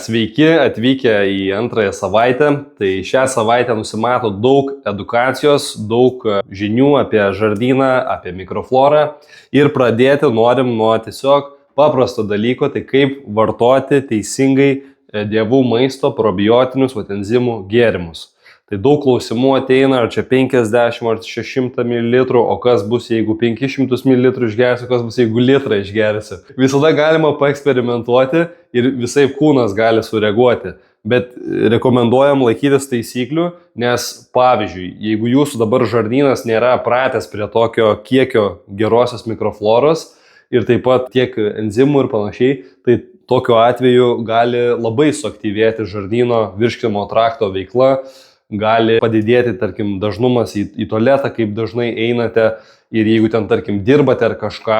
Sveiki atvykę į antrąją savaitę. Tai šią savaitę nusimato daug edukacijos, daug žinių apie žardyną, apie mikroflorą. Ir pradėti norim nuo tiesiog paprasto dalyko, tai kaip vartoti teisingai dievų maisto probiotinius enzimų gėrimus. Tai daug klausimų ateina, ar čia 50 ar 600 ml, o kas bus, jeigu 500 ml išgersiu, kas bus, jeigu litrą išgersiu. Visada galima paeksperimentuoti ir visai kūnas gali sureaguoti. Bet rekomenduojam laikytis taisyklių, nes pavyzdžiui, jeigu jūsų dabar žardynas nėra pratęs prie tokio kiekio gerosios mikrofloros ir taip pat tiek enzimų ir panašiai, tai tokiu atveju gali labai suaktyvėti žardyno virškinimo trakto veikla, gali padidėti, tarkim, dažnumas į tualetą, kaip dažnai einate ir jeigu ten, tarkim, dirbate ar kažką,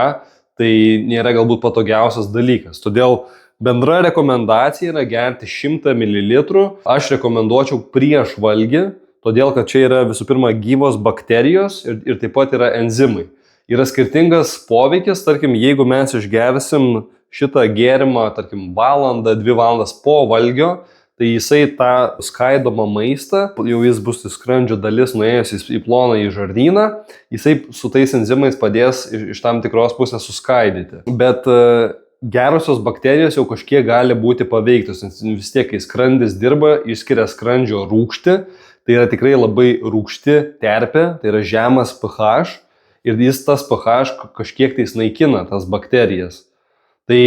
tai nėra galbūt patogiausias dalykas. Todėl bendra rekomendacija yra gerti 100 ml. Aš rekomenduočiau prieš valgį, todėl kad čia yra visų pirma gyvos bakterijos ir taip pat yra enzimai. Yra skirtingas poveikis, tarkim, jeigu mes išgersim šitą gėrimą, tarkim, valandą, 2 valandas po valgio, tai jisai tą skaidomą maistą, jau jis bus skrandžio dalis nuėjęs į ploną į žardyną, jisai su tais enzimais padės iš tam tikros pusės suskaidyti. Bet gerosios bakterijos jau kažkiek gali būti paveiktos, nes vis tiek, kai skrandis dirba, išskiria skrandžio rūgštį, tai yra tikrai labai rūgšti terpė, tai yra žemas pH ir jis tas pH kažkiek tais naikina tas bakterijas. Tai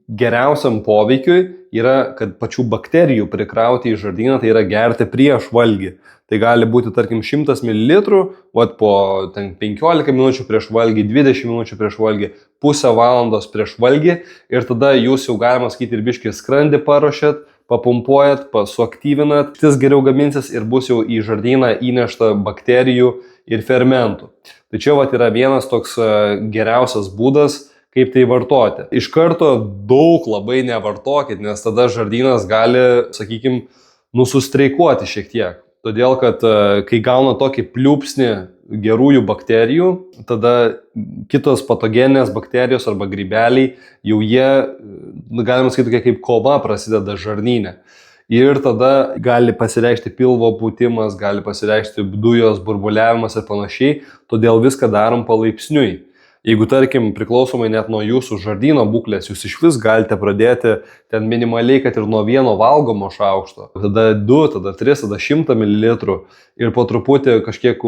geriausiam poveikiui yra, kad pačių bakterijų prikrauti į žardyną, tai yra gerti prieš valgį. Tai gali būti, tarkim, 100 ml, po 15 minučių prieš valgį, 20 minučių prieš valgį, pusę valandos prieš valgį ir tada jūs jau galima sakyti ir biškį skrandį paruošėt, papumpuojat, suaktyvinat, jis geriau gaminsis ir bus jau į žardyną įnešta bakterijų ir fermentų. Tai čia yra vienas toks geriausias būdas, kaip tai vartoti. Iš karto daug labai nevartokit, nes tada žardynas gali, sakykime, nusustreikuoti šiek tiek. Todėl, kad kai gauna tokį pliūpsnį gerųjų bakterijų, tada kitos patogeninės bakterijos arba grybeliai, jau jie, galima sakyti, tokia kaip kova prasideda žarnyne. Ir tada gali pasireikšti pilvo pūtimas, gali pasireikšti dujos burbuliavimas ir panašiai, todėl viską darom palaipsniui. Jeigu, tarkim, priklausomai net nuo jūsų žardyno būklės, jūs iš vis galite pradėti ten minimaliai, kad ir nuo 1 valgomo šaukšto, tada 2, tada 3, tada 100 ml ir po truputį kažkiek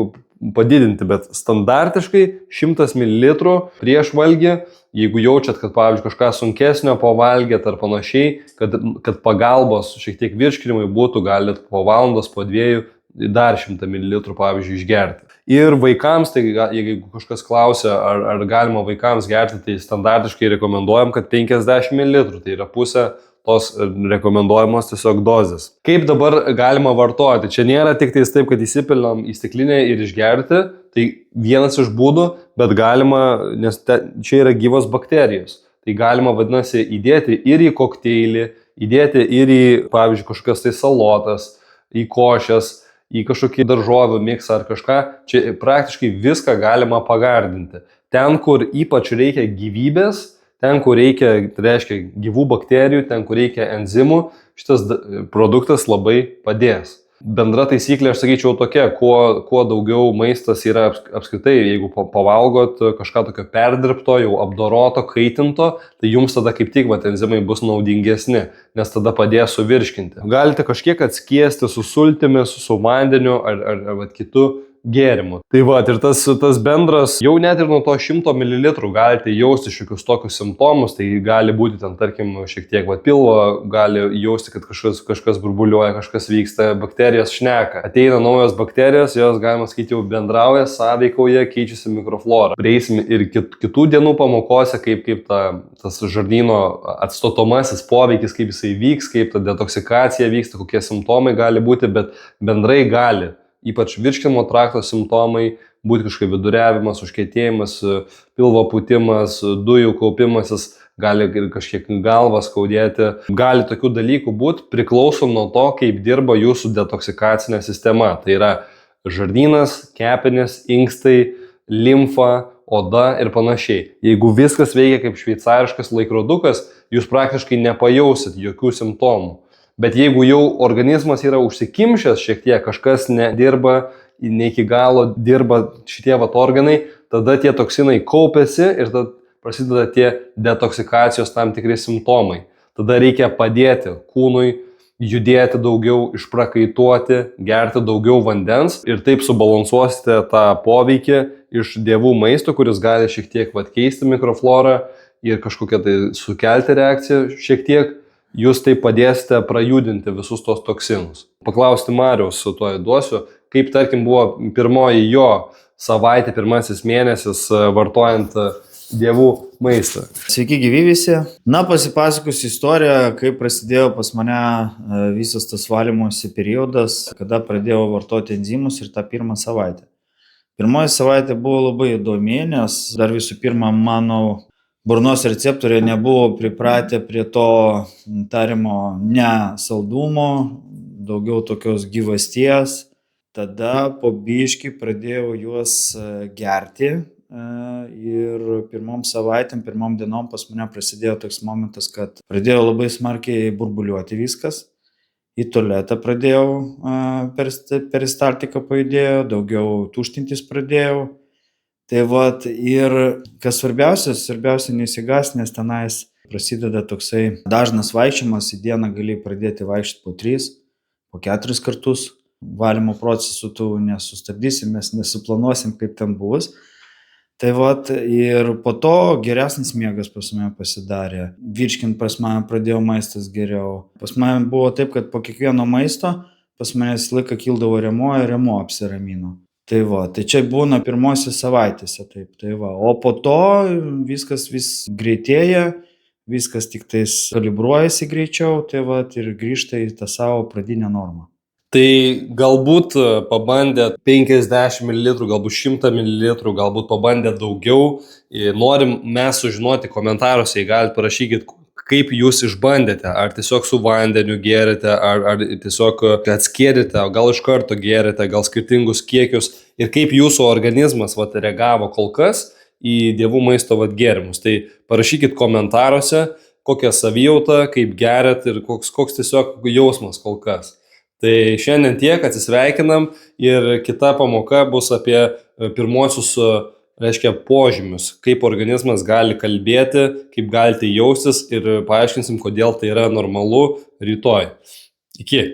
padidinti, bet standartiškai 100 ml prieš valgį, jeigu jaučiat, kad, pavyzdžiui, kažką sunkesnio pavalgėt ar panašiai, kad pagalbos šiek tiek virškinimui būtų, galit po valandos, po 2 dar 100 ml, pavyzdžiui, išgerti. Ir vaikams, tai jeigu kažkas klausia, ar galima vaikams gerti, tai standartiškai rekomenduojam, kad 50 ml, tai yra pusė tos rekomenduojamos tiesiog dozės. Kaip dabar galima vartoti? Čia nėra tik tais taip, kad įsipilnam į stiklinę ir išgerti, tai vienas iš būdų, bet galima, nes čia yra gyvos bakterijos, tai galima, vadinasi, įdėti ir į kokteilį, įdėti ir į, pavyzdžiui, kažkokias tai salotas, į košes, į kažkokį daržovių miksą ar kažką, čia praktiškai viską galima pagardinti. Ten, kur ypač reikia gyvybės, ten, kur reikia, tai reiškia, gyvų bakterijų, ten, kur reikia enzimų, šitas produktas labai padės. Bendra taisyklė, aš sakyčiau, tokia, kuo daugiau maistas yra apskritai, jeigu pavalgot kažką tokio perdirbto, jau apdoroto, kaitinto, tai jums tada kaip tik enzimai bus naudingesni, nes tada padės suvirškinti. Galite kažkiek atskiesti su sultimis, su vandeniu ar kitu gėrimu. Tai ir tas bendras, jau net ir nuo to 100 ml galite jausti šiokius tokius simptomus, tai gali būti ten, tarkim, šiek tiek pilvo, gali jausti, kad kažkas burbuliuoja, kažkas vyksta, bakterijos šneka. Ateina naujos bakterijos, jos, galima sakyti, jau bendrauja, sąveikauja, keičiasi mikroflora. Prieisim ir kitų dienų pamokose, kaip tas žardyno atstatomasis poveikis, kaip jisai vyks, kaip ta detoksikacija vyksta, kokie simptomai gali būti, bet bendrai gali. Ypač virškinimo trakto simptomai, būti kažkokia viduriavimas, užkietėjimas, pilvo pūtimas, dujų kaupimasis, gali ir kažkiek galvą skaudėti. Gali tokių dalykų būti, priklausom nuo to, kaip dirba jūsų detoksikacinė sistema. Tai yra žardynas, kepenys, inkstai, limfa, oda ir panašiai. Jeigu viskas veikia kaip šveicariškas laikrodukas, jūs praktiškai nepajausit jokių simptomų. Bet jeigu jau organizmas yra užsikimšęs šiek tiek, kažkas nedirba, ne iki galo dirba šitie organai, tada tie toksinai kaupiasi ir tada prasideda tie detoksikacijos tam tikri simptomai. Tada reikia padėti kūnui judėti daugiau, išprakaituoti, gerti daugiau vandens ir taip subalansuosite tą poveikį iš dievų maisto, kuris gali šiek tiek keisti mikroflorą ir kažkokią tai sukelti reakciją šiek tiek. Jūs taip padėsite prajudinti visus tos toksinus. Paklausti Mariaus su tuo duosiu, kaip tarkim buvo pirmoji jo savaitė, pirmasis mėnesis vartojant dievų maistą. Sveiki gyvi visi. Pasipasakosiu istoriją, kaip prasidėjo pas mane visas tas valymosi periodas, kada pradėjau vartoti enzimus ir tą pirmą savaitę. Pirmoji savaitė buvo labai įdomi, nes dar visų pirma mano burnos receptoriai nebuvo pripratę prie to tariamo nesaldumo, daugiau tokios gyvasties. Tada po biškį pradėjau juos gerti ir pirmom savaitėm, pirmom dienom pas mane prasidėjo toks momentas, kad pradėjo labai smarkiai burbuliuoti viskas. Į tualetą pradėjau, peristaltika pajudėjo, daugiau tuštintis pradėjau. Tai ir kas svarbiausia neįsigąs, nes tenais prasideda toksai dažnas vaikščiojimas, į dieną gali pradėti vaikščioti po 3, po 4 kartus. Valymo procesų tu nesustabdysim, mes nesuplanuosim, kaip ten bus. Tai ir po to geresnis miegas pas mane pasidarė. Virškint pas mane pradėjo maistas geriau. Pas mane buvo taip, kad po kiekvieno maisto pas mane visą laiką kildavo rėmuo apsiramino. Tai čia būna pirmosios savaitėse, o po to viskas vis greitėja, viskas tik tais kalibruojasi greičiau, ir grįžta į tą savo pradinę normą. Tai galbūt pabandėt 50 ml, galbūt 100 ml, galbūt pabandėt daugiau. Norim mes sužinoti komentaruose, jei galite parašykit, kaip jūs išbandėte, ar tiesiog su vandeniu gėrėte, ar tiesiog atskėrėte, o gal iš karto gėrėte, gal skirtingus kiekius ir kaip jūsų organizmas reagavo kol kas į dievų maisto gėrimus. Tai parašykit komentaruose, kokią savijautą, kaip gerėt ir koks tiesiog jausmas kol kas. Tai šiandien tiek, atsisveikinam ir kita pamoka bus apie pirmuosius požymius, kaip organizmas gali kalbėti, kaip galite jaustis ir paaiškinsim, kodėl tai yra normalu rytoj. Iki.